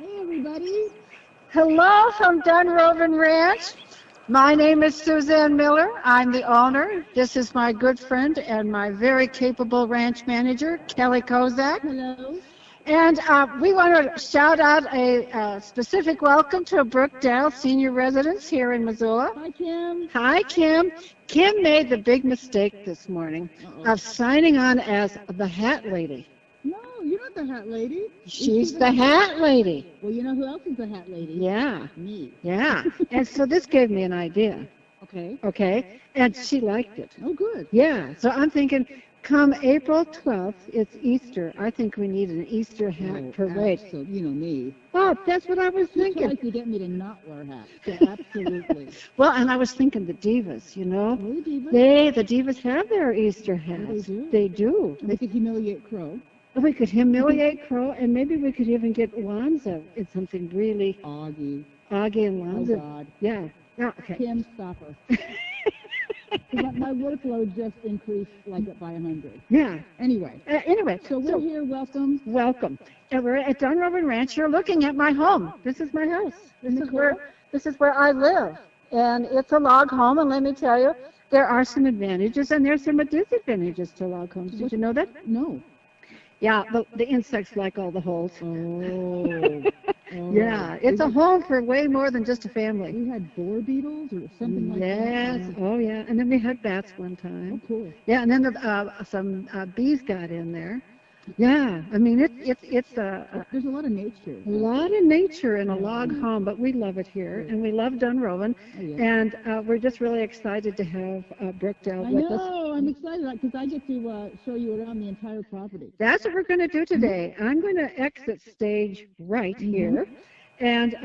Hey, everybody. Hello from Dunrovin Ranch. My name is Suzanne Miller. I'm the owner. This is my good friend and my very capable ranch manager, Kelly Kozak. Hello. And we want to shout out a specific welcome to Brookdale senior residents here in Missoula. Hi, Kim. Hi, Kim. Kim made the big mistake this morning of signing on as the Hat Lady. No, you're not the Hat Lady. She's the Hat Lady. Well, you know who else is the Hat Lady? Yeah. Me. Yeah. And so this gave me an idea. Okay. And she liked it. Oh, good. Yeah. So I'm thinking, come April 12th, it's Easter. I think we need an Easter hat parade. So, you know me. Oh, that's what I was thinking. Tries to get me to not wear hats. So absolutely. Well, and I was thinking the divas, you know. Oh, the divas? The divas have their Easter hats. Oh, they do? They do. And they could humiliate Crow. We could humiliate Crow, and maybe we could even get Lanza in something really... Augie and Lanza. Oh, God. Yeah. Okay. Kim, stop her. My workload just increased by 100. Yeah. Anyway. So we're here. Welcome. Welcome. And we're at Dunrovin Ranch. You're looking at my home. This is my house. This is where I live. And it's a log home, and let me tell you, there are some advantages and there's some disadvantages to log homes. Did you know that? No. Yeah, the insects like all the holes. Oh. Yeah, it's a home for way more than just a family. We had boar beetles or something like that. Yes, oh yeah, and then we had bats one time. Oh, cool. Yeah, and then some bees got in there. Yeah, I mean it's there's a lot of nature. A lot of nature in a log home, but we love it here, and we love Dunrovin, and we're just really excited to have Brookdale with us. I know, I'm excited because I get to show you around the entire property. That's what we're going to do today. I'm going to exit stage right here, and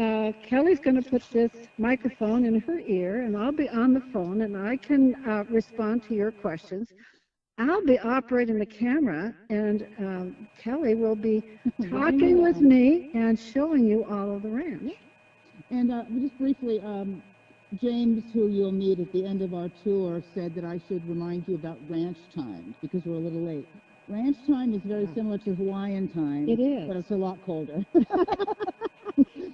Kelly's going to put this microphone in her ear, and I'll be on the phone, and I can respond to your questions. I'll be operating the camera, and Kelly will be talking with me and showing you all of the ranch. And just briefly, James, who you'll meet at the end of our tour, said that I should remind you about ranch time because we're a little late. Ranch time is very similar to Hawaiian time. It is. But it's a lot colder.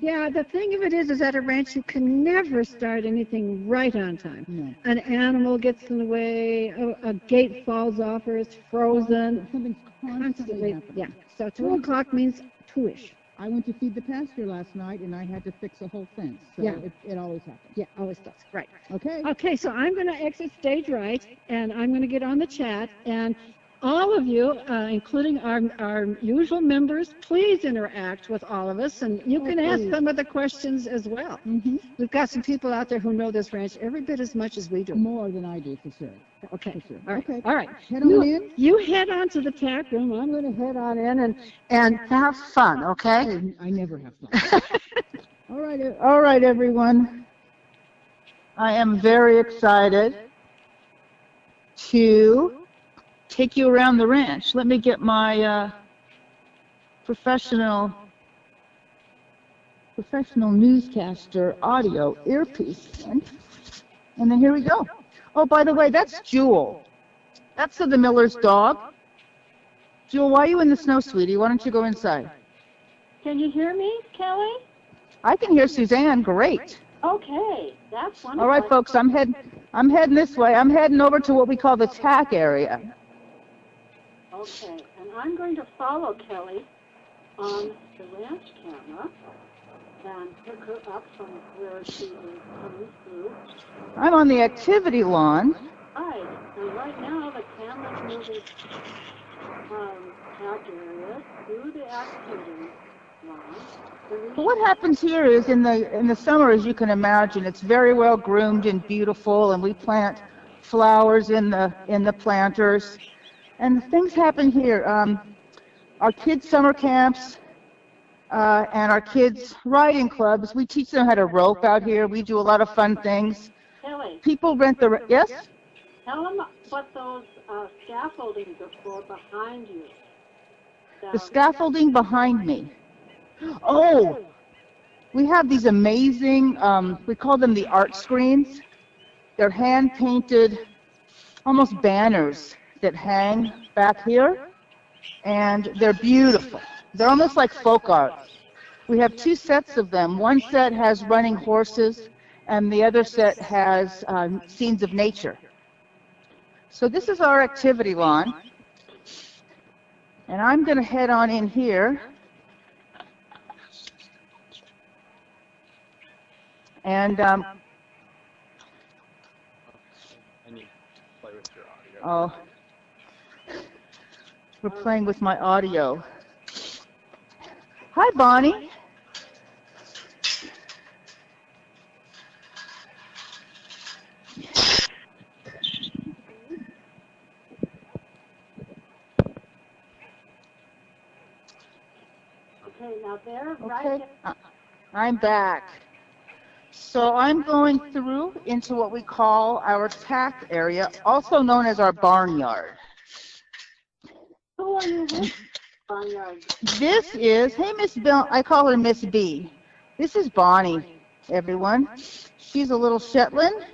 Yeah, the thing of it is at a ranch you can never start anything right on time. No. An animal gets in the way, a gate falls off or it's frozen. Something's constantly happening. Yeah, so 2 o'clock means 2-ish. I went to feed the pasture last night, and I had to fix a whole fence. So it always happens. Yeah, always does. Right. Okay. Okay, so I'm going to exit stage right, and I'm going to get on the chat, and all of you, including our usual members, please interact with all of us, and you can ask some of the questions as well. We've got some people out there who know this ranch every bit as much as we do. More than I do, for sure. Okay. For sure. All right. Okay. All right. Head on in. You head on to the tap room. I'm going to head on in and have fun, okay? I never have fun. All right, everyone. I am very excited to take you around the ranch. Let me get my professional newscaster audio earpiece in. And then here we go. Oh, by the way, that's Jewel. That's the Miller's dog. Jewel, why are you in the snow, sweetie? Why don't you go inside? Can you hear me, Kelly? I can hear Suzanne. Great. Okay, that's wonderful. All right, folks, I'm heading this way. I'm heading over to what we call the tack area. Okay, and I'm going to follow Kelly on the ranch camera and pick her up from where she is coming through. I'm on the activity lawn. Right, and right now the camera's moving from tack area through the activity line. What happens here is in the summer, as you can imagine, it's very well groomed and beautiful, and we plant flowers in the planters. And things happen here. Our kids' summer camps and our kids' riding clubs, we teach them how to rope out here. We do a lot of fun things. Kelly, people rent the... Yes? Tell them what those scaffoldings are for behind you. The scaffolding behind me. Oh! We have these amazing, we call them the art screens. They're hand-painted, almost banners that hang back here, and they're beautiful. They're almost like folk art. We have two sets of them. One set has running horses, and the other set has scenes of nature. So this is our activity lawn, and I'm going to head on in here. And I need to play with your audio. Oh, we're playing with my audio. Hi, Bonnie. Okay, now there, Okay, right I'm back. So I'm going through into what we call our tack area, also known as our barnyard. Who are you with? Barnyard. This is, hey, Miss Bill, I call her Miss B. This is Bonnie, everyone. She's a little Shetland.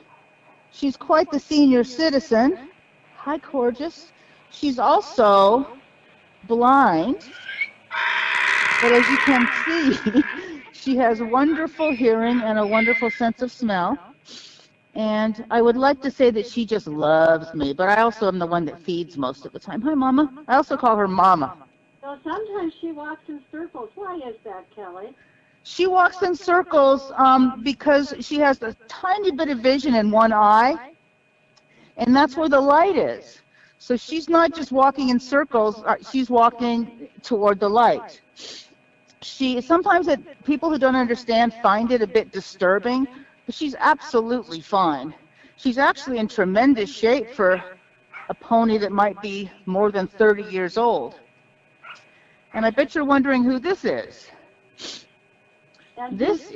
She's quite the senior citizen. Hi, gorgeous. She's also blind, but as you can see, she has wonderful hearing and a wonderful sense of smell. And I would like to say that she just loves me, but I also am the one that feeds most of the time. Hi, Mama. I also call her Mama. So sometimes she walks in circles. Why is that, Kelly? She walks in circles because she has a tiny bit of vision in one eye, and that's where the light is. So she's not just walking in circles, she's walking toward the light. Sometimes people who don't understand find it a bit disturbing, but she's absolutely fine. She's actually in tremendous shape for a pony that might be more than 30 years old. And I bet you're wondering who this is. This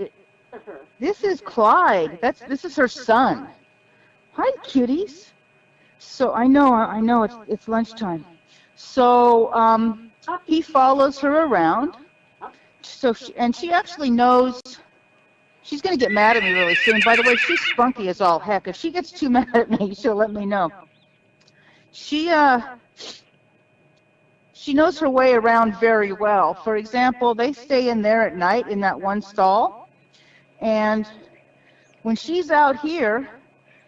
is Clyde. This is her son. Hi, kitties. So I know it's lunchtime. So he follows her around. So she actually knows. She's going to get mad at me really soon. By the way, she's spunky as all heck. If she gets too mad at me, she'll let me know. She knows her way around very well. For example, they stay in there at night in that one stall. And when she's out here,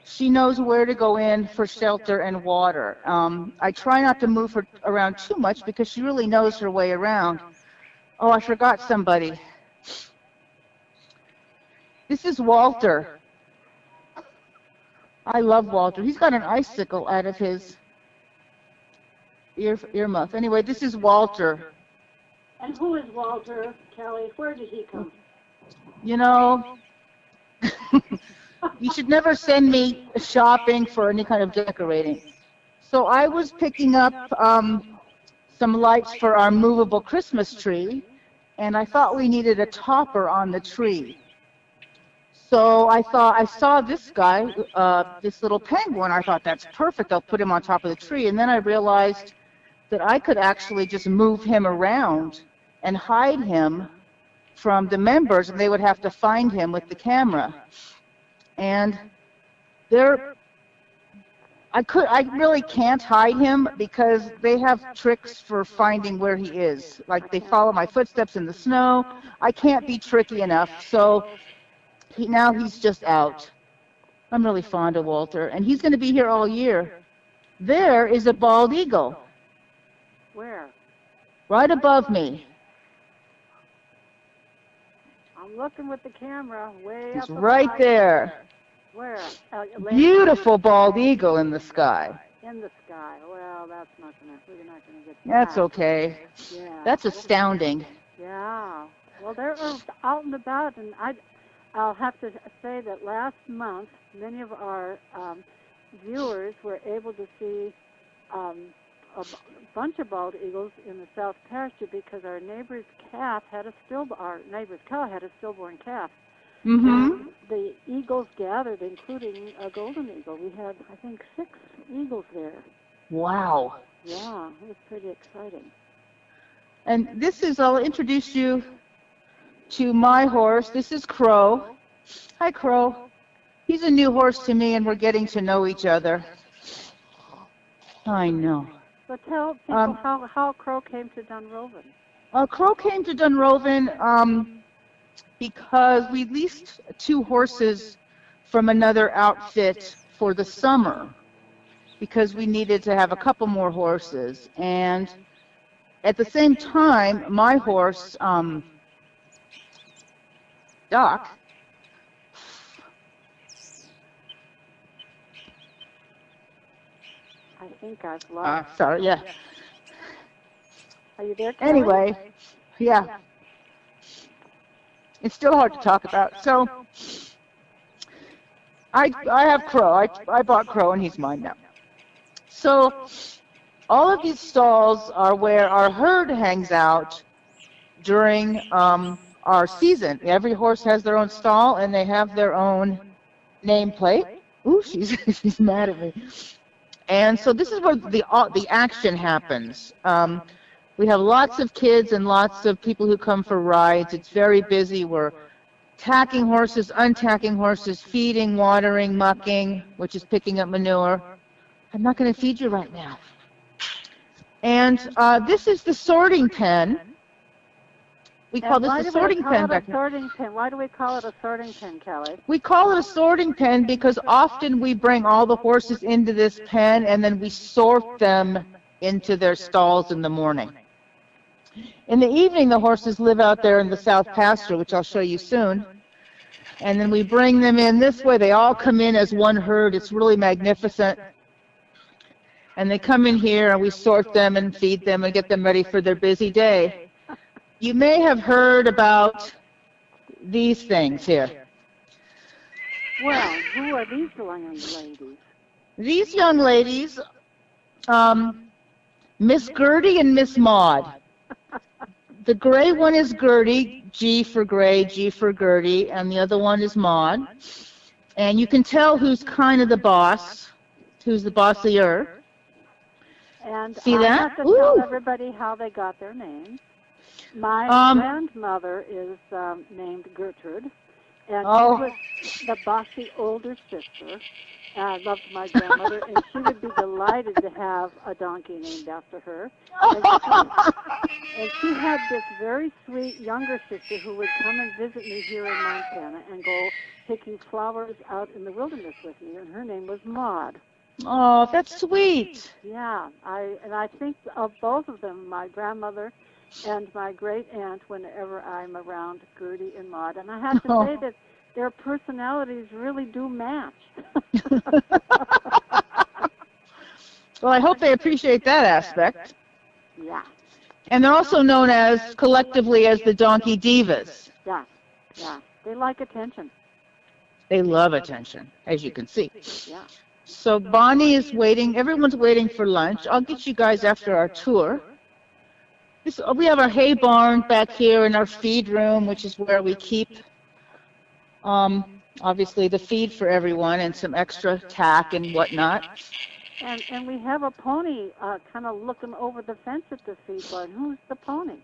she knows where to go in for shelter and water. I try not to move her around too much because she really knows her way around. Oh, I forgot somebody. This is Walter. I love Walter. He's got an icicle out of his earmuff. Anyway, this is Walter. And who is Walter, Kelly? Where did he come? You know, you should never send me shopping for any kind of decorating. So I was picking up some lights for our movable Christmas tree, and I thought we needed a topper on the tree. So I saw this guy, this little penguin. I thought, that's perfect. I'll put him on top of the tree. And then I realized that I could actually just move him around and hide him from the members, and they would have to find him with the camera. And I really can't hide him because they have tricks for finding where he is. Like, they follow my footsteps in the snow. I can't be tricky enough. So now he's just out. I'm really fond of Walter, and he's going to be here all year. There is a bald eagle. Where? Right above me. I'm looking with the camera way He's up right above. there. Where? Beautiful bald eagle in the sky. In the sky. Well, we're not gonna get that. That's okay. Yeah. That's astounding. Yeah. Well, they're out and about, and I'll have to say that last month, many of our viewers were able to see a bunch of bald eagles in the South pasture because our neighbor's cow had a stillborn calf. Mm-hmm. And the eagles gathered, including a golden eagle. We had, I think, 6 eagles there. Wow. Yeah, it was pretty exciting. And I'll introduce you to my horse. This is Crow. Hi, Crow. He's a new horse to me, and we're getting to know each other. I know. So tell people how Crow came to Dunrovin. Crow came to Dunrovin because we leased 2 horses from another outfit for the summer because we needed to have a couple more horses. And at the same time, my horse, Doc, I think I've lost. sorry, yeah. Are you there, Kelly? Anyway, yeah. It's still hard to talk about. So I have Crow. I bought Crow, and he's mine now. So all of these stalls are where our herd hangs out during our season. Every horse has their own stall, and they have their own nameplate. Ooh, she's mad at me. And so this is where the action happens. We have lots of kids and lots of people who come for rides. It's very busy. We're tacking horses, untacking horses, feeding, watering, mucking, which is picking up manure. I'm not going to feed you right now. And this is the sorting pen. We call this the sorting pen back here. Sorting pen. Why do we call it a sorting pen, Kelly? We call it a sorting pen because often we bring all the horses into this pen and then we sort them into their stalls in the morning. In the evening, the horses live out there in the south pasture, which I'll show you soon. And then we bring them in this way. They all come in as one herd. It's really magnificent. And they come in here and we sort them and feed them and get them ready for their busy day. You may have heard about these things here. Well, who are these young ladies? These young ladies, Miss Gertie and Miss Maud. The gray one is Gertie, G for gray, G for Gertie, and the other one is Maud. And you can tell who's kind of the boss, who's the bossier. And See I that? have to tell everybody how they got their names. My grandmother is named Gertrude, and she was the bossy older sister. I loved my grandmother, and she would be delighted to have a donkey named after her. And she had this very sweet younger sister who would come and visit me here in Montana and go picking flowers out in the wilderness with me, and her name was Maud. Oh, that's sweet. Yeah, I think of both of them, my grandmother and my great aunt, whenever I'm around Gertie and Maud. And I have to say that their personalities really do match. Well, I hope they appreciate that aspect. Yeah. And they're also known as, collectively, as the Donkey Divas. Yeah, yeah. They like attention. They love attention, as you can see. Yeah. So Bonnie is waiting. Everyone's waiting for lunch. I'll get you guys after our tour. We have our hay barn back here in our feed room, which is where we keep, obviously, the feed for everyone and some extra tack and whatnot. And we have a pony kind of looking over the fence at the feed barn. Who's the pony?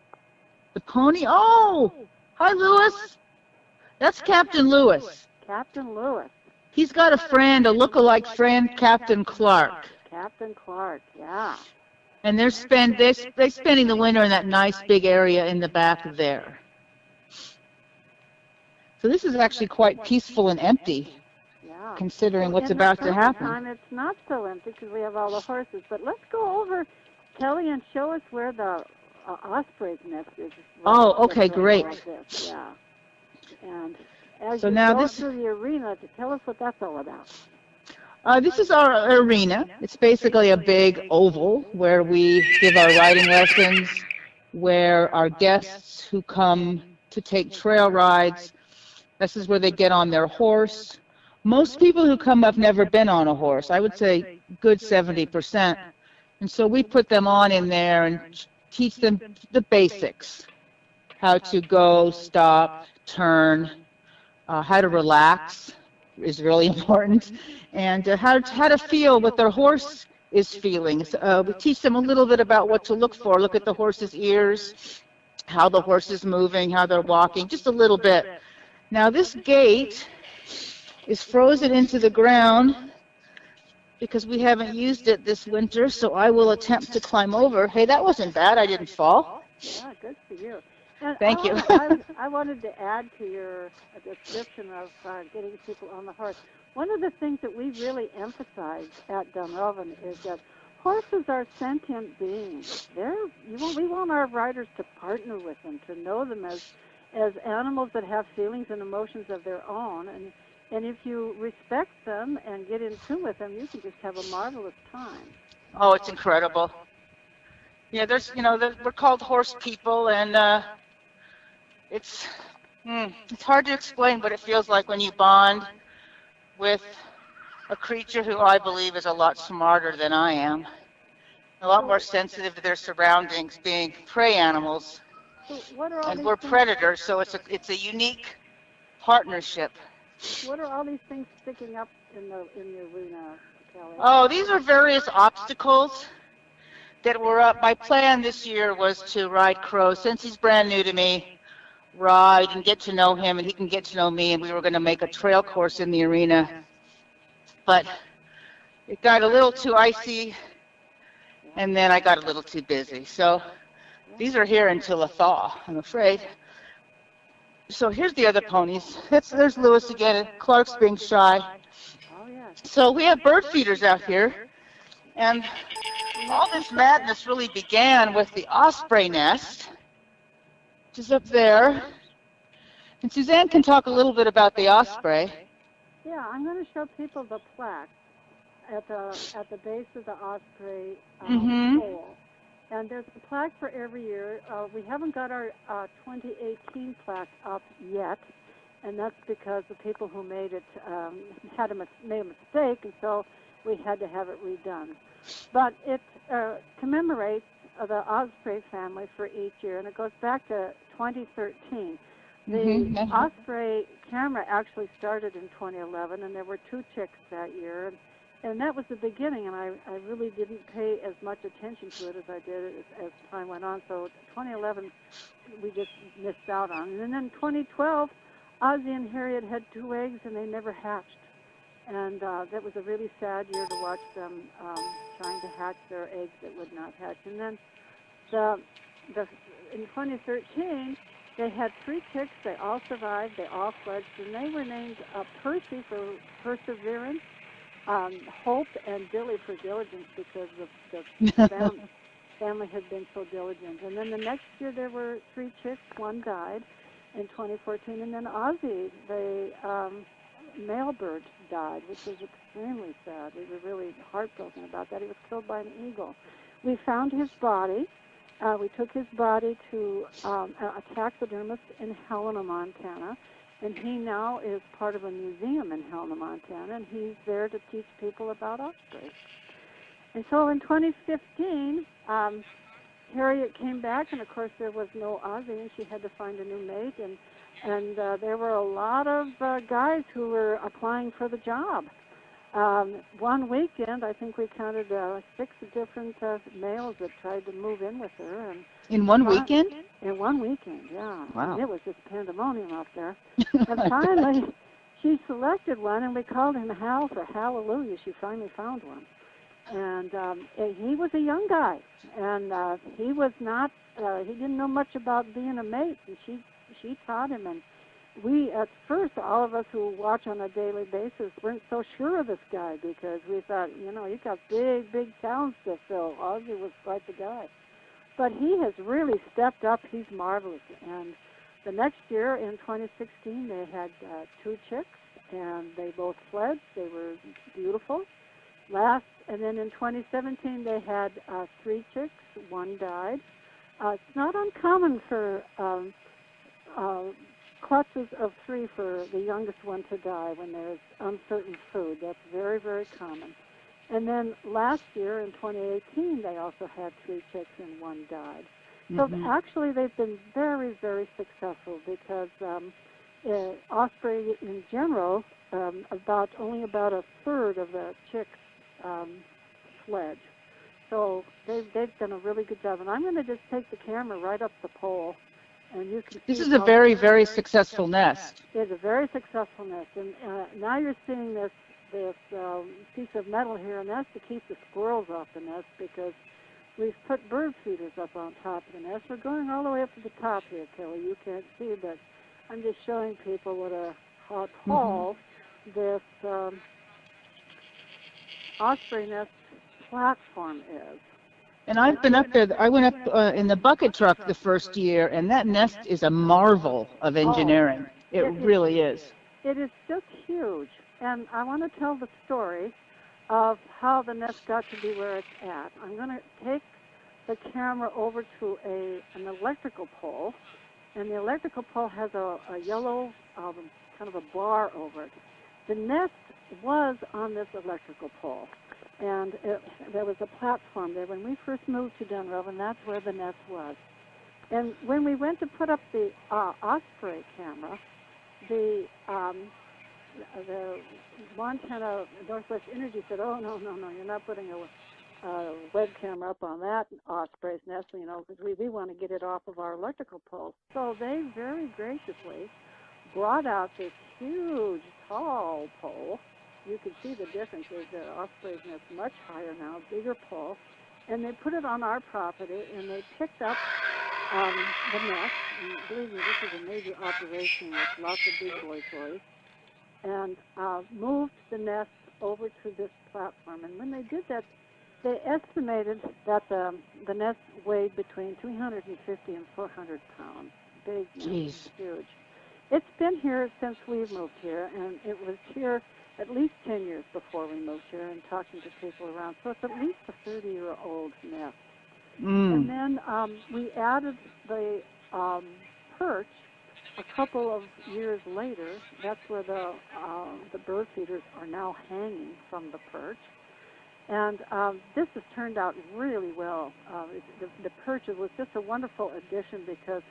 The pony? Oh! Hi, Lewis. That's Captain Lewis. Captain Lewis. He's got a friend, a look-alike friend, Captain Clark. Captain Clark, yeah. And they're spending the winter in that nice big area in the back there. So this is actually quite peaceful and empty, considering what's about to happen. In the summertime, it's not so empty because we have all the horses. But let's go over, Kelly, and show us where the osprey's nest is. Oh, okay, great. Like this. Yeah. And as so you now go this through the arena, to tell us what that's all about. This is our arena. It's basically a big oval where we give our riding lessons, where our guests who come to take trail rides, this is where they get on their horse. Most people who come have never been on a horse. I would say good 70%. And so we put them on in there and teach them the basics, how to go, stop, turn, how to relax is really important, and how to feel what their horse is feeling. We teach them a little bit about what to look for. Look at the horse's ears, how the horse is moving, how they're walking, just a little bit. Now this gate is frozen into the ground because we haven't used it this winter, so I will attempt to climb over. Hey, that wasn't bad. I didn't fall. Yeah, good for you. And Thank you. I wanted to add to your description of getting people on the horse. One of the things that we really emphasize at Dunrovin is that horses are sentient beings. We want our riders to partner with them, to know them as animals that have feelings and emotions of their own. And if you respect them and get in tune with them, you can just have a marvelous time. Oh, it's incredible. Yeah, we're called horse people, and it's hard to explain what it feels like when you bond with a creature who I believe is a lot smarter than I am, a lot more sensitive to their surroundings, being prey animals, So what are all and these we're things? predators, so it's a unique partnership. What are all these things sticking up in the arena, Kelly? Oh, these are various obstacles that were up. My plan this year was to ride Crow, since he's brand new to me, ride and get to know him, and he can get to know me, and we were going to make a trail course in the arena. But it got a little too icy, and then I got a little too busy. So these are here until a thaw, I'm afraid. So here's the other ponies. There's Lewis again. Clark's being shy. Oh, yes. So we have bird feeders out here, and all this madness really began with the osprey nest, which is up there. And Suzanne can talk a little bit about the osprey. Yeah, I'm going to show people the plaque at the base of the osprey pole. And there's a plaque for every year. We haven't got our 2018 plaque up yet, and that's because the people who made it made a mistake, and so we had to have it redone. But it commemorates the osprey family for each year, and it goes back to 2013. The osprey camera actually started in 2011, and there were 2 chicks that year. And that was the beginning, and I really didn't pay as much attention to it as I did as time went on. So 2011, we just missed out on. And then 2012, Ozzie and Harriet had 2 eggs, and they never hatched. And that was a really sad year to watch them trying to hatch their eggs that would not hatch. And then in 2013, they had 3 chicks. They all survived. They all fledged, and they were named Percy for perseverance, Hope, and Billy for diligence, because the family had been so diligent. And then the next year there were 3 chicks. 1 died in 2014, and then Ozzie, the male bird, died, which was extremely sad. We were really heartbroken about that. He was killed by an eagle. We found his body. We took his body to a taxidermist in Helena, Montana, and he now is part of a museum in Helena, Montana, and he's there to teach people about ospreys. And so in 2015, Harriet came back, and of course there was no Ozzie, and she had to find a new mate, and there were a lot of guys who were applying for the job. One weekend, I think we counted 6 different males that tried to move in with her. And in one weekend? In one weekend, yeah. Wow. And it was just pandemonium out there. And finally, she selected one, and we called him Hal for Hallelujah. She finally found one. And he was a young guy, and he was not, he didn't know much about being a mate, and she taught him. And we, at first, all of us who watch on a daily basis, weren't so sure of this guy, because we thought, you got big towns to fill. Ozzie was quite the guy. But he has really stepped up. He's marvelous. And the next year, in 2016, they had 2 chicks, and they both fledged. They were beautiful. And then in 2017, they had 3 chicks. 1 died. It's not uncommon for clutches of 3 for the youngest one to die when there's uncertain food. That's very, very common. And then last year, in 2018, they also had 3 chicks and 1 died. So actually, they've been very, very successful, because osprey in general, only about a third of the chicks fledge. So they've done a really good job. And I'm going to just take the camera right up the pole, and you can see. This is a very, very successful nest. It's a very successful nest. And now you're seeing this piece of metal here, and that's to keep the squirrels off the nest, because we've put bird feeders up on top of the nest. We're going all the way up to the top here, Kelly. You can't see, but I'm just showing people how tall this osprey nest platform is. And I've been up there. I went up in the bucket truck the first year, and that nest is a marvel of engineering. It really is. It is just huge. And I want to tell the story of how the nest got to be where it's at. I'm going to take the camera over to an electrical pole, and the electrical pole has a yellow kind of a bar over it. The nest was on this electrical pole, and there was a platform there. When we first moved to Dunrovin, that's where the nest was. And when we went to put up the osprey camera, the Montana Northwest Energy said, "Oh, no, you're not putting a web camera up on that osprey's nest, because we want to get it off of our electrical pole." So they very graciously brought out this huge, tall pole. You could see the difference. The osprey's nest much higher now, bigger pole, and they put it on our property, and they picked up the nest. And believe me, this is a major operation with lots of big boy toys. And moved the nest over to this platform. And when they did that, they estimated that the nest weighed between 350 and 400 pounds. Big nest, huge. It's been here since we've moved here, and it was here at least 10 years before we moved here and talking to people around. So it's at least a 30-year-old nest. And then we added the perch a couple of years later. That's where the bird feeders are now hanging from the perch. And this has turned out really well. The perch was just a wonderful addition because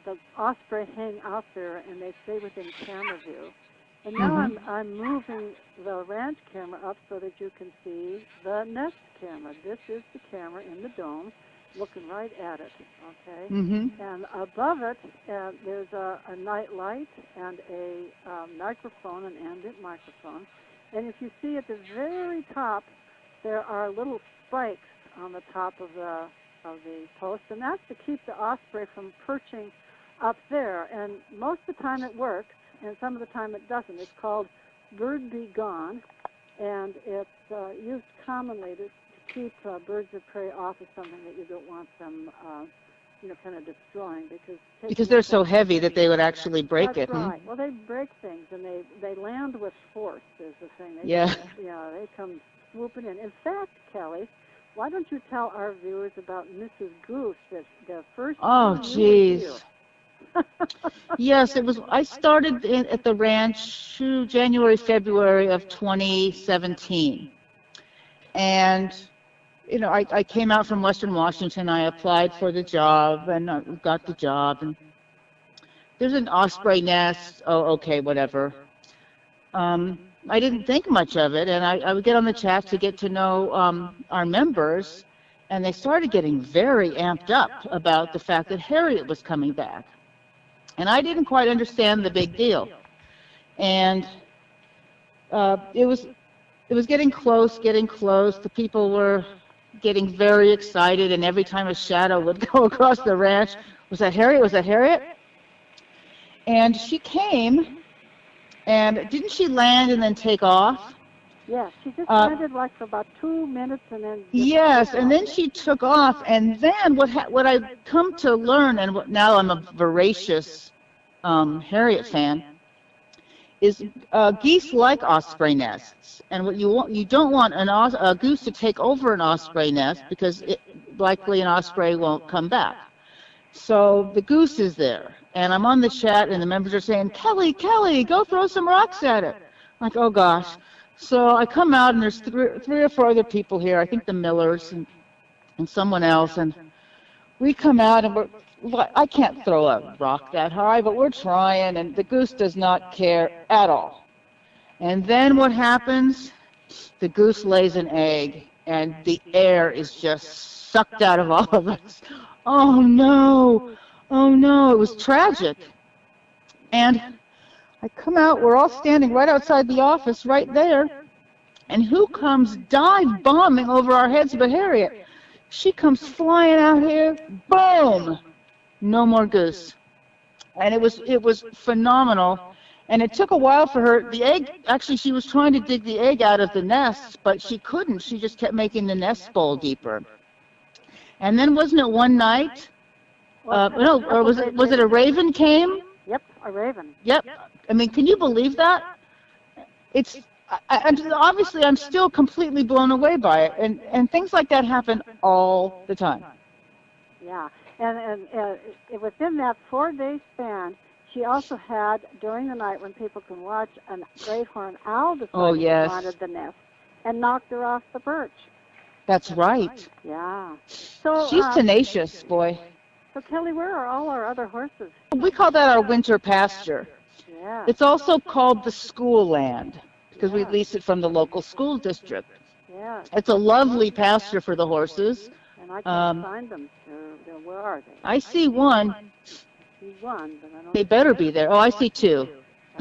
the osprey hang out there and they stay within camera view. And now I'm moving the ranch camera up so that you can see the nest camera. This is the camera in the dome, looking right at it, okay? And above it, there's a night light and a microphone, an ambient microphone. And if you see at the very top, there are little spikes on the top of the post, and that's to keep the osprey from perching up there. And most of the time it works, and some of the time it doesn't. It's called Bird Be Gone, and it's used commonly to keep birds of prey off of something that you don't want them, kind of destroying, because they're so heavy that they would actually break it. That's right. Well, they break things, and they land with force. Is the thing. They come swooping in. In fact, Kelly, why don't you tell our viewers about Mrs. Goose, the first? Oh, jeez. Yes, it was. I started at the ranch January, February of 2017, and I came out from Western Washington. I applied for the job and got the job. And there's an osprey nest. Oh, okay, whatever. I didn't think much of it, and I would get on the chat to get to know our members, and they started getting very amped up about the fact that Harriet was coming back. And I didn't quite understand the big deal. And it was getting close. The people were getting very excited, and every time a shadow would go across the ranch, was that Harriet? And she came, and didn't she land and then take off? Yeah, she just landed like for about 2 minutes and then... Yes, and then she took off, and then what I come to learn, and now I'm a voracious Harriet fan, is geese like osprey nests, and what you don't want a goose to take over an osprey nest, because likely an osprey won't come back. So the goose is there, and I'm on the chat, and the members are saying, Kelly, go throw some rocks at it. I'm like, oh gosh. So I come out, and there's three or four other people here, I think the Millers and someone else, and we come out, and I can't throw a rock that high, but we're trying, and the goose does not care at all. And then what happens? The goose lays an egg, and the air is just sucked out of all of us. Oh no, it was tragic. And I come out, we're all standing right outside the office, right there, and who comes dive bombing over our heads but Harriet? She comes flying out here, boom, no more goose. And it was phenomenal. And it took a while for her. The egg, actually, she was trying to dig the egg out of the nest, but she couldn't. She just kept making the nest bowl deeper. And then wasn't it one night? No, or was it a raven came? Yep, a raven. Yep. I mean, can you believe that? It's obviously I'm still completely blown away by it, and things like that happen all the time. Yeah, and within that 4-day span, she also had, during the night when people can watch, a great horned owl decide she wanted the nest and knocked her off the perch. That's right. Yeah. So she's tenacious, boy. So Kelly, where are all our other horses? We call that our winter pasture. Yeah. It's also called the school land because we lease it from the local school district. Yeah. It's a lovely pasture for the horses. And I can't find them. Where are they? I see one. See one, but I don't. They better be there. Oh, I see two.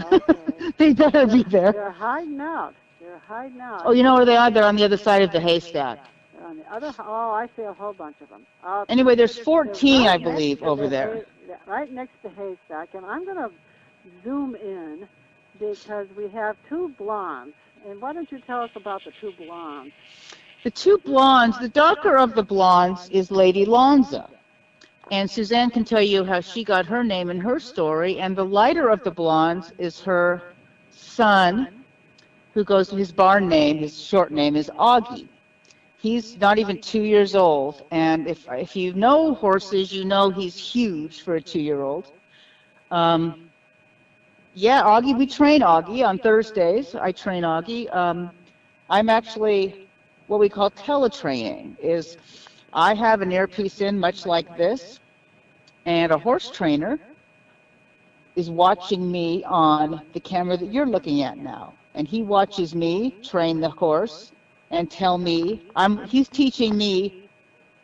Okay. They better be there. They're hiding out. They're hiding out. Oh, you know where they are? They're on the other side of the haystack. They're on the other. Oh, I see a whole bunch of them. Anyway, there's 14, I believe, over there. Right next to haystack, and I'm going to zoom in because we have two blondes. And why don't you tell us about the two blondes? The two blondes, the darker of the blondes is Lady Lonza. And Suzanne can tell you how she got her name in her story. And the lighter of the blondes is her son, who goes to his barn name, his short name is Augie. He's not even 2 years old. And if you know horses, you know he's huge for a 2-year-old. Yeah, Augie, we train Augie on Thursdays. I train Augie. I'm actually what we call teletraining, is I have an earpiece in much like this, and a horse trainer is watching me on the camera that you're looking at now. And he watches me train the horse and tell me, he's teaching me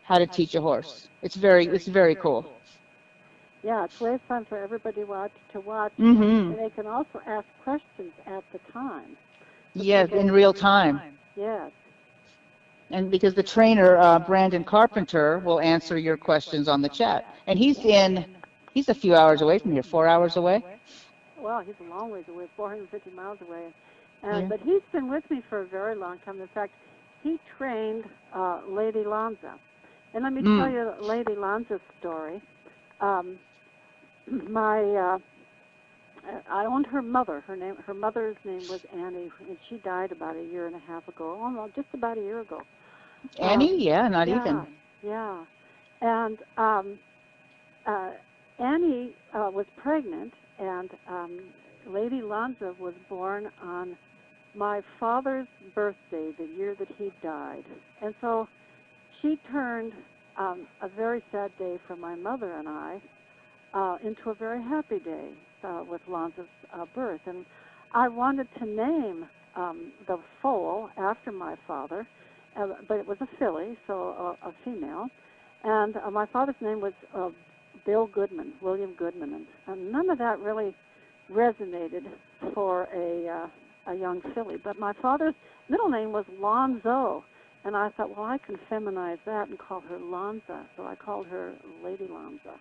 how to teach a horse. It's very cool. Yeah, it's way fun for everybody to watch. Mm-hmm. And they can also ask questions at the time. Yes, in real time. Yes. And because the trainer, Brandon Carpenter, will answer your questions on the chat. And he's a few hours away from here, 4 hours away. Well, he's a long ways away, 450 miles away. But he's been with me for a very long time. In fact, he trained Lady Lonza. And let me tell you Lady Lonza's story. I owned her mother. Her mother's name was Annie, and she died about a year and a half ago. Oh no, just about a year ago. Annie? Yeah, not even. Yeah. And Annie was pregnant, and Lady Lonza was born on my father's birthday, the year that he died. And so she turned a very sad day for my mother and I into a very happy day with Lonza's birth. And I wanted to name the foal after my father, but it was a filly, so a female. And my father's name was William Goodman. And none of that really resonated for a young filly. But my father's middle name was Lonzo. And I thought, well, I can feminize that and call her Lonza. So I called her Lady Lonza.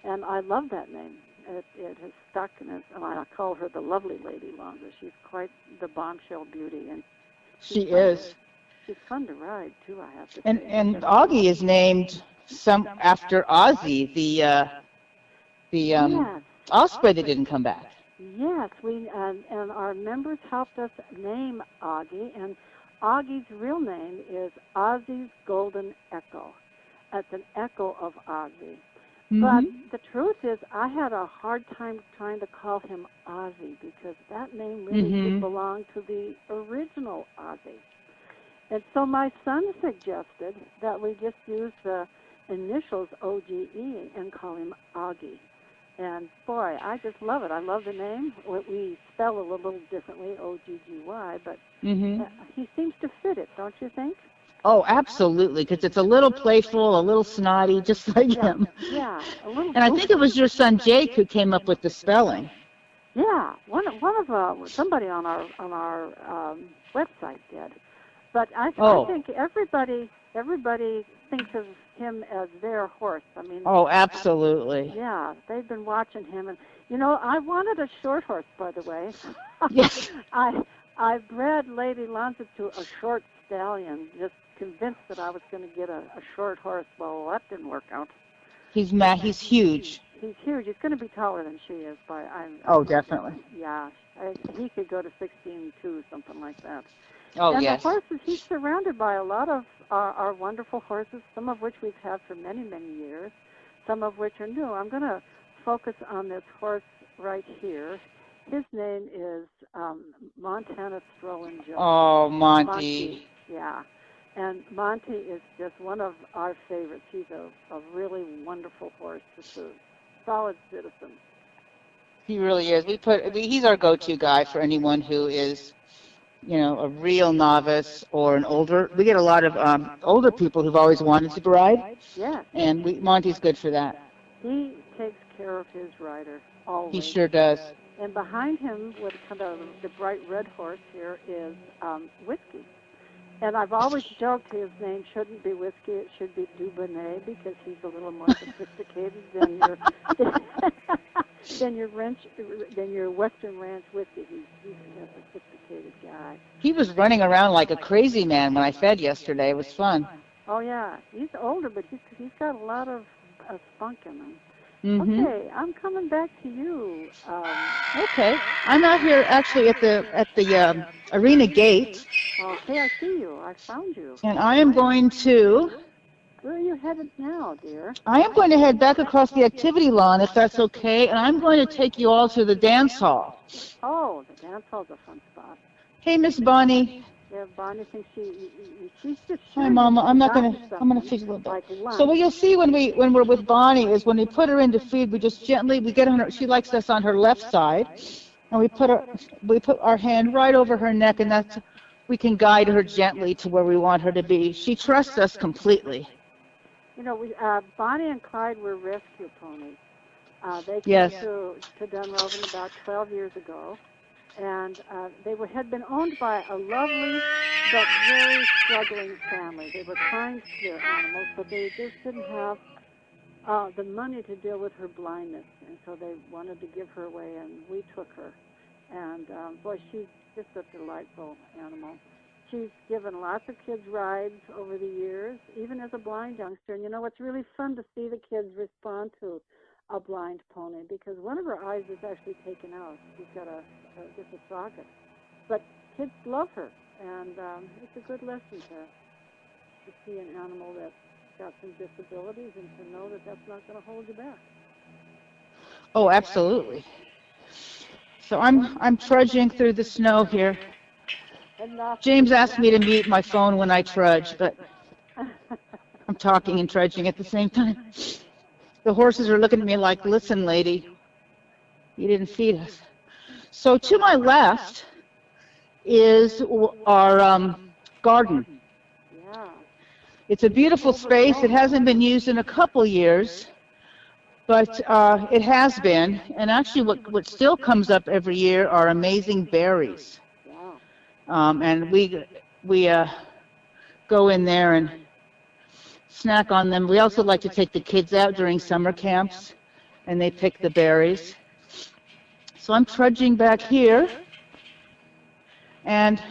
And I love that name. It has stuck, and I call her the lovely Lady Lonza. She's quite the bombshell beauty. And she is. She's fun to ride, too, I have to say. And Augie is named after Ozzie, the osprey that didn't come back. Yes, and our members helped us name Augie, and Augie's real name is Ozzie's Golden Echo. That's an echo of Ozzie. Mm-hmm. But the truth is, I had a hard time trying to call him Ozzie because that name really did belong to the original Ozzie. And so my son suggested that we just use the initials OGE and call him Augie. And boy, I just love it. I love the name. We spell it a little differently, O-G-G-Y, but he seems to fit it, don't you think? Oh, absolutely, because it's a little playful, a little snotty, just like him. Yeah, a little. And I think it was your son Jake who came up with the spelling. Yeah, one of somebody on our website did. But I think everybody thinks of him as their horse. I mean, Oh, absolutely. yeah, they've been watching him, and you know, I wanted a short horse, by the way. Yes. I bred Lady Lonza to a short stallion, just convinced that I was going to get a short horse. Well, that didn't work out. He's huge. He's huge. He's going to be taller than she is. Oh, definitely. Yeah, he could go to 16.2, something like that. Oh, and yes. the horses, he's surrounded by a lot of our wonderful horses, some of which we've had for many, many years, some of which are new. I'm going to focus on this horse right here. His name is Montana Strolling Joe. Oh, Monty. Yeah. And Monty is just one of our favorites. He's a really wonderful horse. Just a solid citizen. He really is. He's our go-to guy for anyone who is, you know, a real novice or an older. We get a lot of older people who've always wanted to ride. Yeah. And Monty's good for that. He takes care of his rider always. He sure does. And behind him, with kind of the bright red horse here, is Whiskey. And I've always joked his name shouldn't be Whiskey, it should be Dubonnet, because he's a little more sophisticated than your Western Ranch Whiskey. He's a sophisticated guy. He was running around like a crazy man when I fed yesterday. It was fun. Oh yeah, he's older, but he's got a lot of spunk in him. Mm-hmm. Okay, I'm coming back to you. Okay, I'm out here actually at the arena gate. Okay, I see you. I found you. And I am going to. Where are you headed now, dear? I am going to head back across the activity lawn, if that's okay, and I'm going to take you all to the dance hall. Oh, the dance hall's a fun spot. Hey, Miss Bonnie. Yeah, Bonnie thinks she's just. Hi, Mama. I'm gonna feed you a little bit. Like lunch. So what you'll see when we're with Bonnie is when we put her into feed, we just gently we get on her. She likes us on her left side, and we put our hand right over her neck, and we can guide her gently to where we want her to be. She trusts us completely. You know, Bonnie and Clyde were rescue ponies. They came to Dunrovin about 12 years ago, and they had been owned by a lovely but very struggling family. They were kind to their animals, but they just didn't have the money to deal with her blindness, and so they wanted to give her away, and we took her. And boy, she's just a delightful animal. She's given lots of kids rides over the years, even as a blind youngster. And you know, it's really fun to see the kids respond to a blind pony, because one of her eyes is actually taken out. She's got just a socket. But kids love her, and it's a good lesson to see an animal that's got some disabilities and to know that that's not going to hold you back. Oh, absolutely. So I'm trudging through the snow here. James asked me to mute my phone when I trudge, but I'm talking and trudging at the same time. The horses are looking at me like, listen, lady, you didn't feed us. So to my left is our garden. Yeah. It's a beautiful space. It hasn't been used in a couple years, but it has been. And actually what still comes up every year are amazing berries. And we go in there and snack on them. We also like to take the kids out during summer camps, and they pick the berries. So I'm trudging back here, and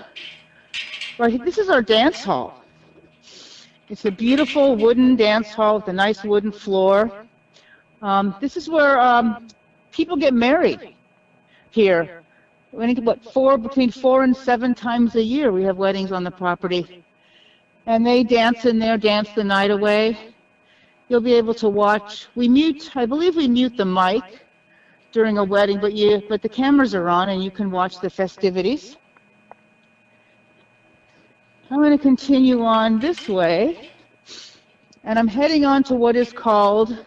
this is our dance hall. It's a beautiful wooden dance hall with a nice wooden floor. This is where people get married here. Between 4 and 7 times a year we have weddings on the property. And they dance in there, dance the night away. You'll be able to watch. I believe we mute the mic during a wedding, but the cameras are on and you can watch the festivities. I'm going to continue on this way, and I'm heading on to what is called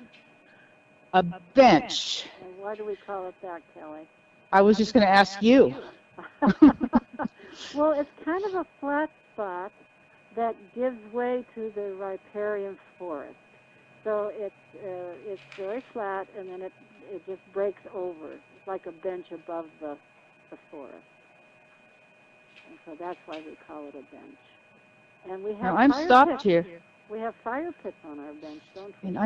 a bench. And why do we call it that, Kelly? I was just going to ask you. Well, it's kind of a flat spot that gives way to the riparian forest. So it's very flat, and then it just breaks over. It's like a bench above the forest. And so that's why we call it a bench. And we have now, I'm stopped here. We have fire pits on our bench, don't we?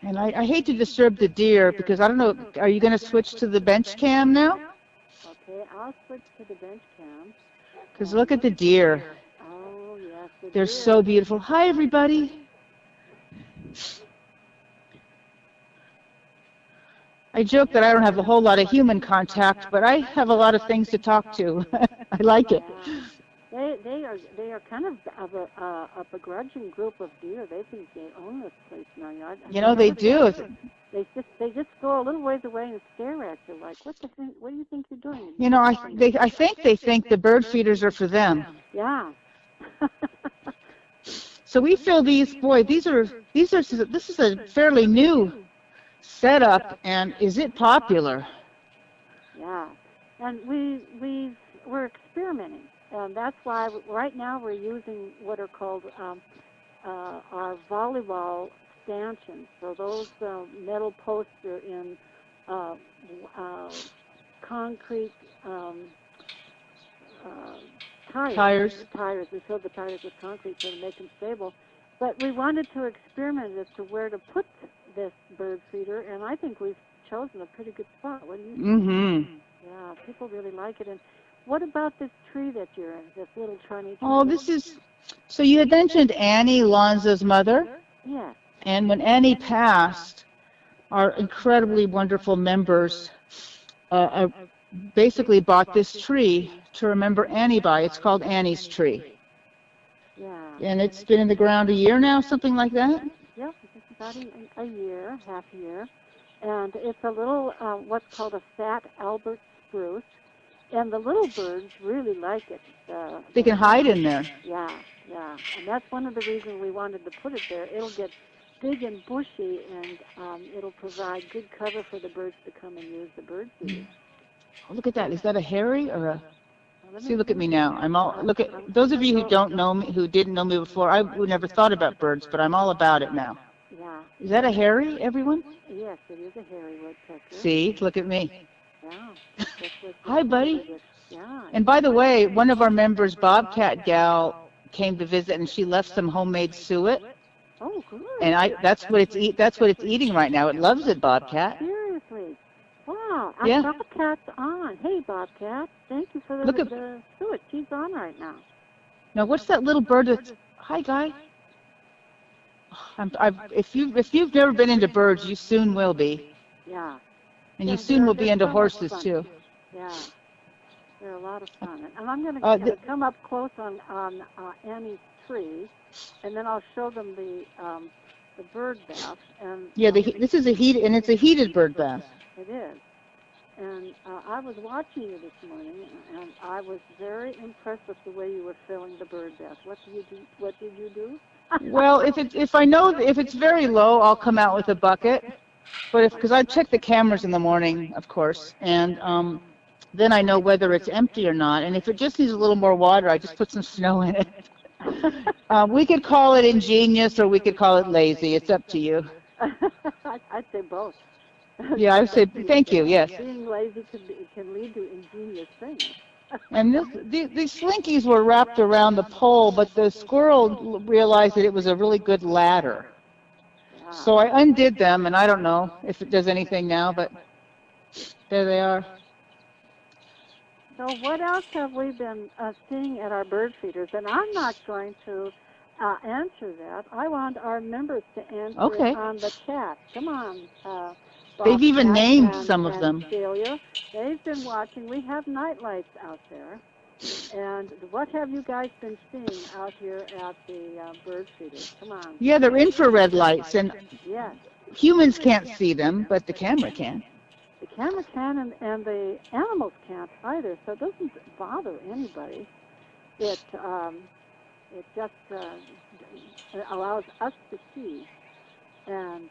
And I hate to disturb the deer because I don't know. Are you going to switch to the bench cam now? Okay, I'll switch to the bench cam. Because look at the deer. Oh, yes. They're so beautiful. Hi, everybody. I joke that I don't have a whole lot of human contact, but I have a lot of things to talk to. I like it. They are kind of a begrudging group of deer. They think they own this place now. You know, they do. They just go a little ways away and stare at you like, what do you think you're doing? You know, I think they think the bird feeders are for them. Yeah. So we feel these. Boy, this is a fairly new setup, and is it popular? Yeah, and we're experimenting, and that's why right now we're using what are called our volleyball stanchions. So those metal posts are in concrete tires. We fill the tires with concrete so to make them stable. But we wanted to experiment as to where to put this bird feeder, and I think we've chosen a pretty good spot. What do you think? Mm-hmm. Yeah, people really like it. And what about this tree that you're in, this little tiny tree? Oh, this is... So you had mentioned Annie, Lonza's mother? Yes. And when Annie passed, our incredibly wonderful members basically bought this tree to remember Annie by. It's called Annie's tree. Yeah. And it's been in the ground a year now, something like that? Yep, it's about a year, half a year. And it's a little, what's called a fat Albert spruce. And the little birds really like it. They can hide in there. Yeah. And that's one of the reasons we wanted to put it there. It'll get big and bushy, and it'll provide good cover for the birds to come and use the bird feeder. Oh, look at that. Is that a hairy or a... See, look at me now. Look at those of you who don't know me, who didn't know me before. I would never thought about birds, but I'm all about it now. Yeah. Is that a hairy, everyone? Yes, it is a hairy woodpecker. See, look at me. Yeah. Hi, buddy. Yeah. And by the way, one of our members, Bobcat Gal, came to visit, and she left some homemade suet. Oh, good. And that's what it's eating right now. It loves it, Bobcat. Seriously. Wow. Yeah. Bobcat's on. Hey, Bobcat. Thank you for the suet. She's on right now. Now, what's that little bird that's... Hi, guy. If you've never been into birds, you soon will be. Yeah. And you soon will be into horses, too. Yeah. They're a lot of fun. And I'm going to come up close on Annie's tree, and then I'll show them the bird bath. And yeah, this is it's a heated bird bath. It is. And I was watching you this morning, and I was very impressed with the way you were filling the bird bath. What did you do? Well, if it's very low, I'll come out with a bucket. But because I check the cameras in the morning, of course, and then I know whether it's empty or not. And if it just needs a little more water, I just put some snow in it. We could call it ingenious, or we could call it lazy. It's up to you. I'd say both. Yeah, I would say thank you. Yes. Being lazy can lead to ingenious things. And these slinkies were wrapped around the pole, but the squirrel realized that it was a really good ladder. Yeah. So I undid them, and I don't know if it does anything now, but there they are. So what else have we been seeing at our bird feeders? And I'm not going to answer that. I want our members to answer it on the chat. Come on. They've even named some of them. Celia. They've been watching. We have night lights out there. And what have you guys been seeing out here at the bird feeders? Come on. Yeah, they're infrared lights, and yes. Humans can't see them, but the camera can. The camera can, and the animals can't either, so it doesn't bother anybody. It just allows us to see, and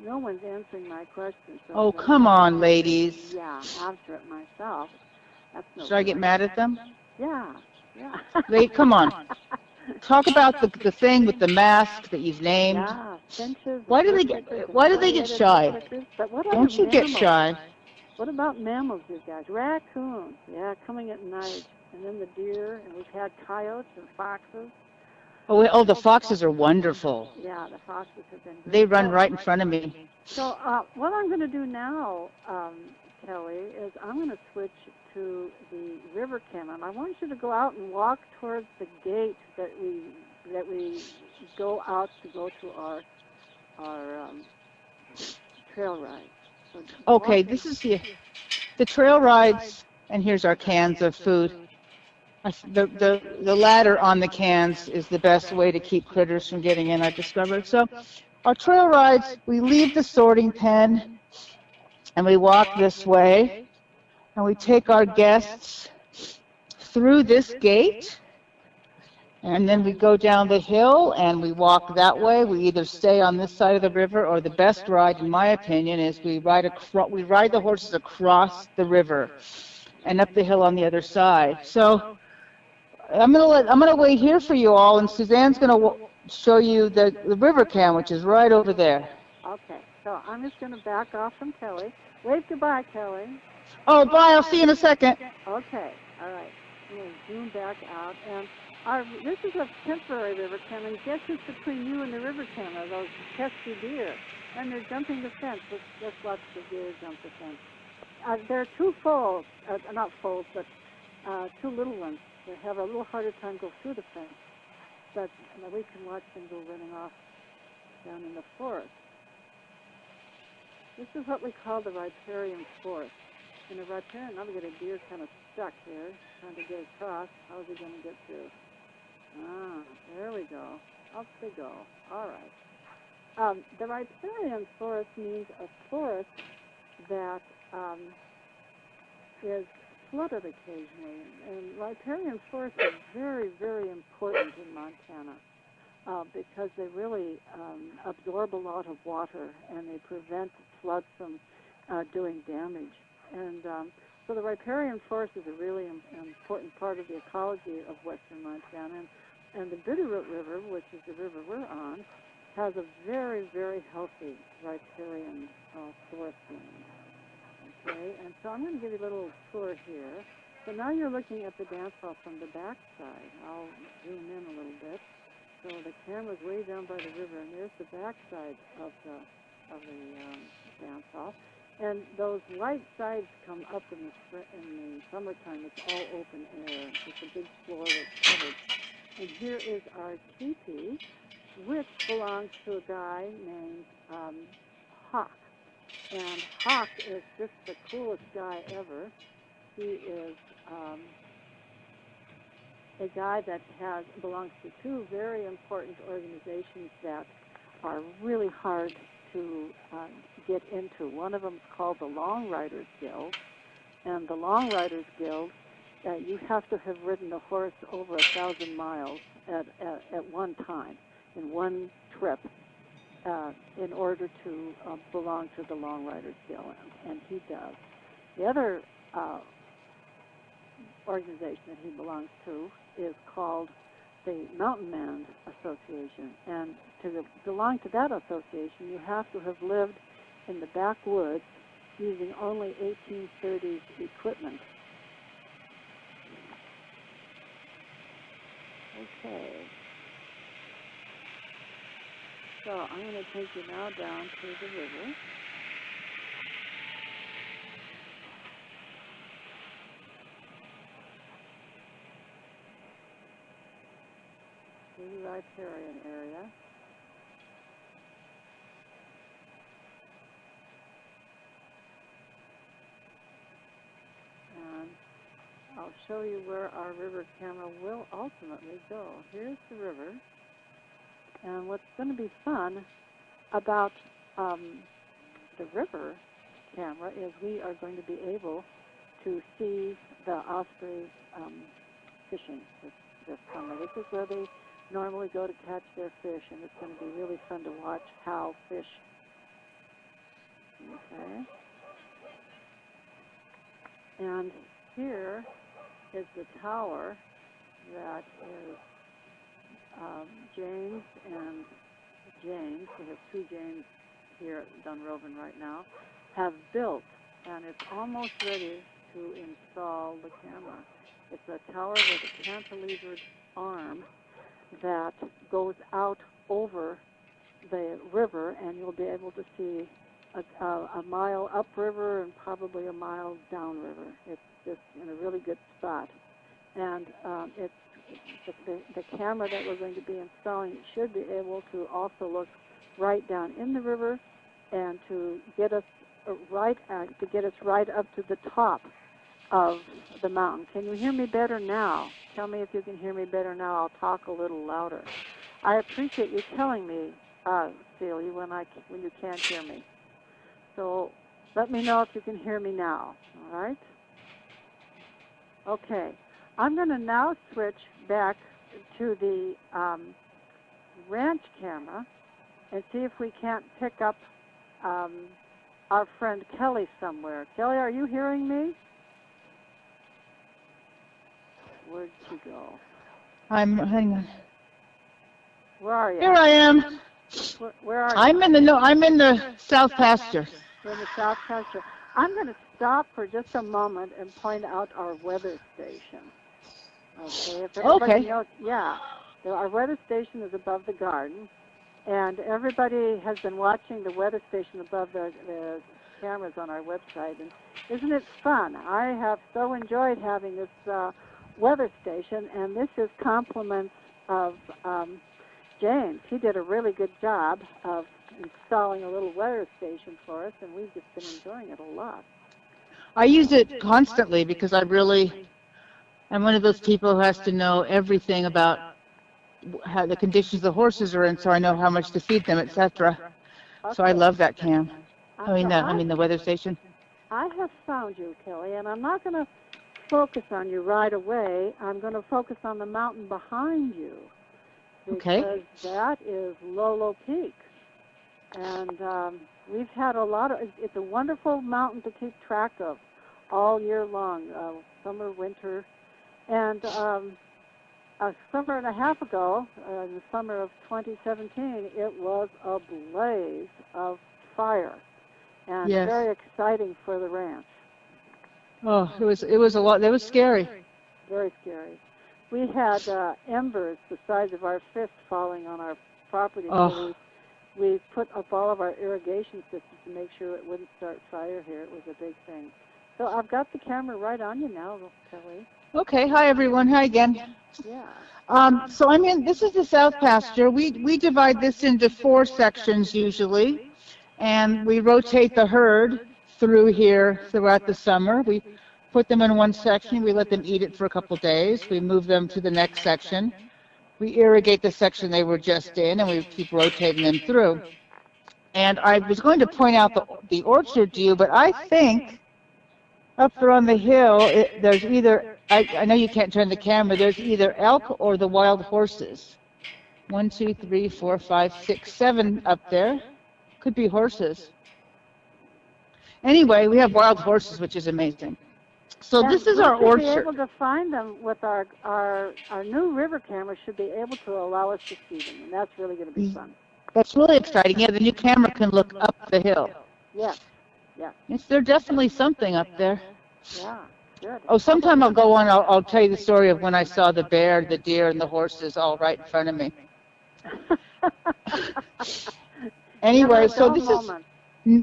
no one's answering my question. So oh, come on, ladies. Yeah, answer it myself. That's no Should I get mad at them? Yeah. Come on. Talk about the thing with the mask that you've named. Yeah, finches. Why do they get shy? Don't you get shy? What about mammals, you guys? Raccoons, yeah, coming at night, and then the deer, and we've had coyotes and foxes. Oh, the foxes are wonderful. Yeah, the foxes have been great. They run right in front of me. So what I'm going to do now, Kelly, is I'm going to switch to the river cam, and I want you to go out and walk towards the gate that we go out to go to our trail ride. So Okay, this is the trail rides, and here's our cans of food. The ladder on the cans is the best way to keep critters from getting in, I've discovered. So our trail rides, we leave the sorting pen, and we walk this way, and we take our guests through this gate, and then we go down the hill, and we walk that way. We either stay on this side of the river, or the best ride, in my opinion, is we ride the horses across the river and up the hill on the other side. So I'm gonna wait here for you all, and Suzanne's gonna show you the river cam, which is right over there. Okay, so I'm just going to back off from Kelly. Wave goodbye, Kelly. Oh, bye. I'll see you in a second. Okay, all right. I'm going to zoom back out, and this is a temporary river cam, and guess who's between you and the river cam are those pesky deer, and they're jumping the fence. Let's watch the deer jump the fence. There are two foals, not foals, but two little ones. They have a little harder time go through the fence, but we can watch them go running off down in the forest. This is what we call the riparian forest. In the riparian, now we get a deer kind of stuck here, trying to get across. How is he going to get through? There we go. Up they go. All right. The riparian forest means a forest that is flooded occasionally. And riparian forests are very, very important in Montana because they really absorb a lot of water and they prevent floods from doing damage. And so the riparian forest is a really important part of the ecology of western Montana. And the Bitterroot River, which is the river we're on, has a very, very healthy riparian forest land. Okay, and so I'm going to give you a little tour here. So now you're looking at the dance hall from the back side. I'll zoom in a little bit. So the camera's way down by the river, and there's the back side of the dance hall. And those white sides come up in the summertime. It's all open air. It's a big floor that's covered. And here is our teepee, which belongs to a guy named Hawk. And Hawk is just the coolest guy ever. He is a guy that belongs to two very important organizations that are really hard to get into. One of them is called the Long Riders Guild, and the Long Riders Guild, you have to have ridden a horse over 1,000 miles at one time in one trip in order to belong to the Long Riders Guild, and he does. The other organization that he belongs to is called the Mountain Man Association, and to belong to that association, you have to have lived in the backwoods using only 1830s equipment. Okay. So I'm going to take you now down to the river. To the riparian area. And I'll show you where our river camera will ultimately go. Here's the river. And what's going to be fun about the river camera is we are going to be able to see the ospreys fishing this summer. This is where they normally go to catch their fish, and it's going to be really fun to watch how fish. Okay. And here is the tower that is James and James, we have two James here at Dunrovin right now, have built, and it's almost ready to install the camera. It's a tower with a cantilevered arm that goes out over the river, and you'll be able to see a mile upriver and probably a mile downriver. It's just in a really good spot. And it's the camera that we're going to be installing should be able to also look right down in the river and to get us right up to the top of the mountain. Can you hear me better now? Tell me if you can hear me better now. I'll talk a little louder. I appreciate you telling me, Celia, when you can't hear me. So let me know if you can hear me now, all right? Okay. I'm going to now switch back to the ranch camera and see if we can't pick up our friend Kelly somewhere. Kelly, are you hearing me? Where'd she go? Hang on. Where are you? Here I am. Where are you? I'm in the South Pasture. You're in the South Pasture. I'm going to stop for just a moment and point out our weather station. Okay. If everybody knows, yeah, our weather station is above the garden, and everybody has been watching the weather station above the cameras on our website. And isn't it fun? I have so enjoyed having this weather station, and this is compliments of James. He did a really good job of installing a little weather station for us, and we've just been enjoying it a lot. I use it constantly because I'm one of those people who has to know everything about how the conditions the horses are in, so I know how much to feed them, etc. Okay. So I love that cam. The weather station. I have found you, Kelly, and I'm not going to focus on you right away. I'm going to focus on the mountain behind you. Because that is Lolo Peak. And we've had it's a wonderful mountain to keep track of all year long, summer, winter. And a summer and a half ago, in the summer of 2017, it was a blaze of fire. And very exciting for the ranch. Oh, it was a lot. It was scary. Very scary. We had embers the size of our fist falling on our property. Oh. So we put up all of our irrigation systems to make sure it wouldn't start fire here. It was a big thing. So I've got the camera right on you now, Kelly. Okay. Hi, everyone. Hi again. Yeah. So this is the South Pasture. We divide this into 4 sections usually, and we rotate the herd through here throughout the summer. We put them in one section, we let them eat it for a couple days, we move them to the next section, we irrigate the section they were just in, and we keep rotating them through. And I was going to point out the orchard to you, but I think up there on the hill, there's either, I know you can't turn the camera, there's either elk or the wild horses. 1, 2, 3, 4, 5, 6, 7 up there. Could be horses. Anyway, we have wild horses, which is amazing. So this is our orchard. Be able to find them with our new river camera. Should be able to allow us to see them, and that's really going to be fun. That's really exciting. Yeah, the new camera can look up the hill. Yes, yeah. Yes, there's definitely something up there. Yeah, good. Oh, sometime I'll go on. I'll tell you the story of when I saw the bear, the deer, and the horses all right in front of me. Anyway, so this is.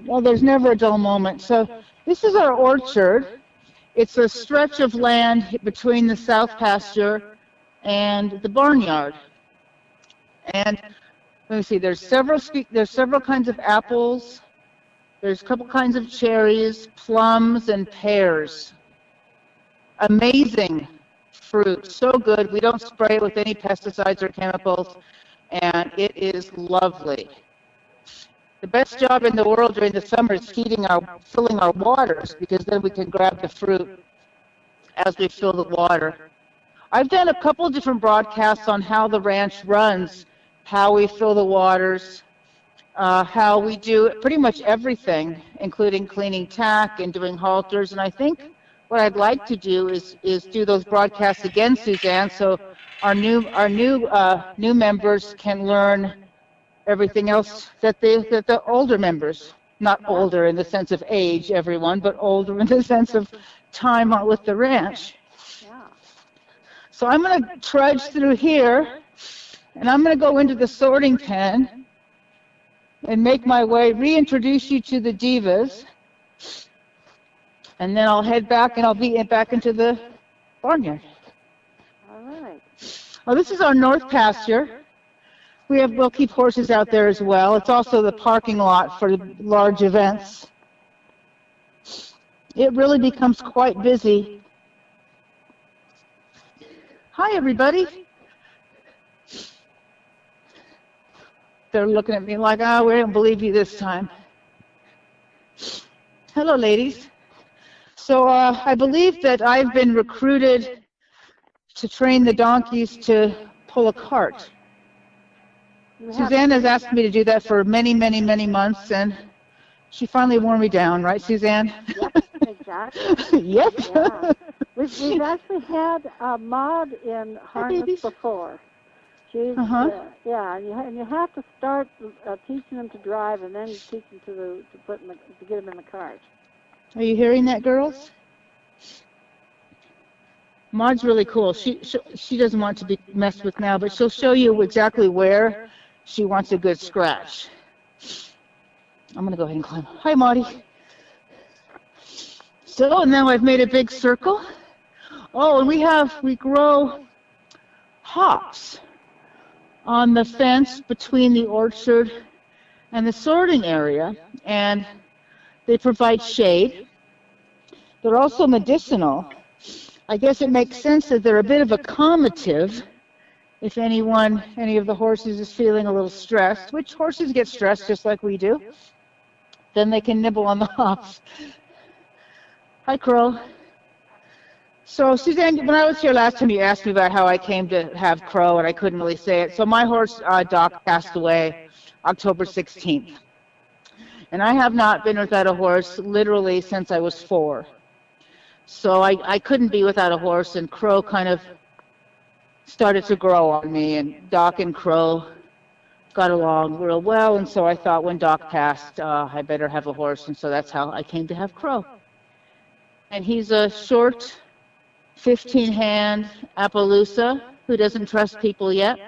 Well, there's never a dull moment. So this is our orchard. It's a stretch of land between the South Pasture and the barnyard. And let me see. There's several kinds of apples. There's a couple kinds of cherries, plums, and pears. Amazing fruit, so good. We don't spray it with any pesticides or chemicals, and it is lovely. The best job in the world during the summer is filling our waters, because then we can grab the fruit as we fill the water. I've done a couple different broadcasts on how the ranch runs, how we fill the waters, how we do pretty much everything, including cleaning tack and doing halters. And I think what I'd like to do is do those broadcasts again, Suzanne, so our new members can learn everything else that the older members, not older in the sense of age, everyone, but older in the sense of time with the ranch. Yeah. So I'm going to trudge through here, And I'm going to go into the sorting pen and make my way, reintroduce you to the divas. And then I'll head back and I'll be back into the barnyard. All right. Oh, this is our north pasture. We'll keep horses out there as well. It's also the parking lot for large events. It really becomes quite busy. Hi, everybody. They're looking at me like, oh, we don't believe you this time. Hello, ladies. So I believe that I've been recruited to train the donkeys to pull a cart. Suzanne has asked me to do that for many, many, many months, and she finally wore me down, right, Suzanne? Yep, exactly. Yep. Yeah. We've actually had Maud in harness before. She's yeah, and you have to start teaching them to drive, and then teach them to get them in the cart. Are you hearing that, girls? Maud's really cool. She doesn't want to be messed with now, but she'll show you exactly where she wants a good scratch. I'm going to go ahead and climb. Hi, Maudie. So now I've made a big circle. Oh, and we grow hops on the fence between the orchard and the sorting area, and they provide shade. They're also medicinal. I guess it makes sense that they're a bit of a calmative if any of the horses is feeling a little stressed, which horses get stressed just like we do. Then they can nibble on the hops. Hi, Crow. So, Suzanne, when I was here last time, you asked me about how I came to have Crow, and I couldn't really say it. So my horse, Doc, passed away October 16th. And I have not been without a horse literally since I was 4. So I couldn't be without a horse, and Crow kind of started to grow on me, and Doc and Crow got along real well, and so I thought when Doc passed, I better have a horse, and so that's how I came to have Crow. And he's a short, 15-hand Appaloosa who doesn't trust people yet,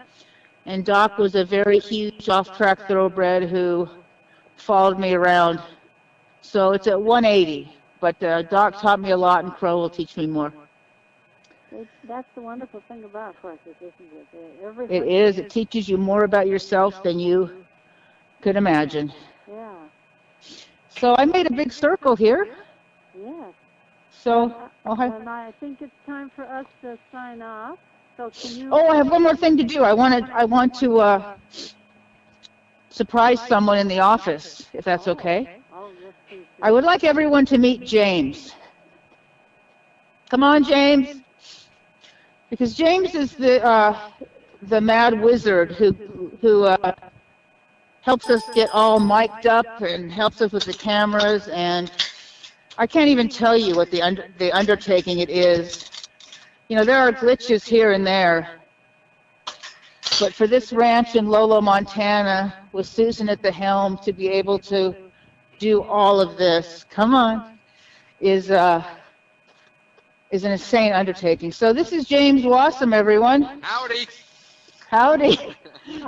and Doc was a very huge off-track thoroughbred who followed me around. So it's at 180, but Doc taught me a lot, and Crow will teach me more. That's the wonderful thing about horses, isn't it? It is. It teaches you more about yourself than you could imagine. Yeah. So I made a big circle here. Yes. So, and I think it's time for us to sign off. So can you? Oh, I have one more thing to do. I want to surprise someone in the office, if that's okay. Oh, yes, please. I would like everyone to meet James. Come on, James. Because James is the mad wizard who helps us get all mic'd up and helps us with the cameras, and I can't even tell you what the undertaking it is. You know, there are glitches here and there, but for this ranch in Lolo, Montana, with Susan at the helm, to be able to do all of this, come on, is an insane undertaking. So this is James Wassam, everyone. Howdy. Howdy.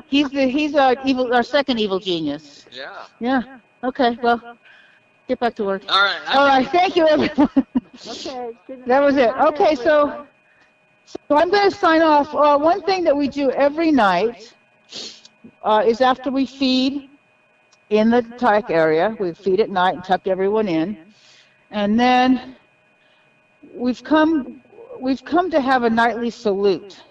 He's our second evil genius. Yeah. Yeah. Okay. Well, get back to work. All right. All right. Thank you, everyone. Okay. That was it. Okay. So I'm going to sign off. One thing that we do every night is after we feed in the tuck area, we feed at night and tuck everyone in, and then we've come to have a nightly salute.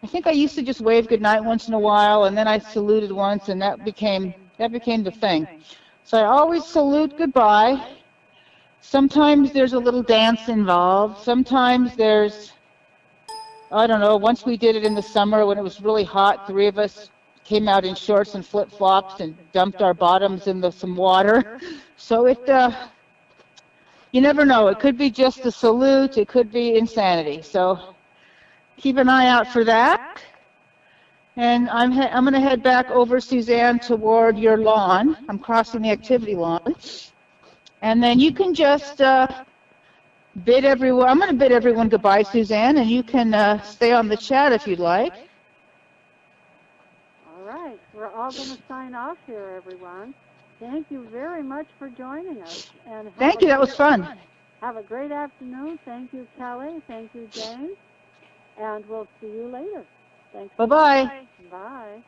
I think I used to just wave goodnight once in a while, and then I saluted once, and that became the thing. So I always salute goodbye. Sometimes there's a little dance involved. Sometimes there's, I don't know, once we did it in the summer when it was really hot, 3 of us came out in shorts and flip-flops and dumped our bottoms in some water. So you never know. It could be just a salute. It could be insanity. So keep an eye out for that. And I'm going to head back over, Suzanne, toward your lawn. I'm crossing the activity lawn. And then you can just bid everyone. I'm going to bid everyone goodbye, Suzanne, and you can stay on the chat if you'd like. right. We're all going to sign off here, everyone. Thank you very much for joining us. And Thank you. That was fun. Have a great afternoon. Thank you, Kelly. Thank you, James. And we'll see you later. Thanks. Bye-bye. Bye.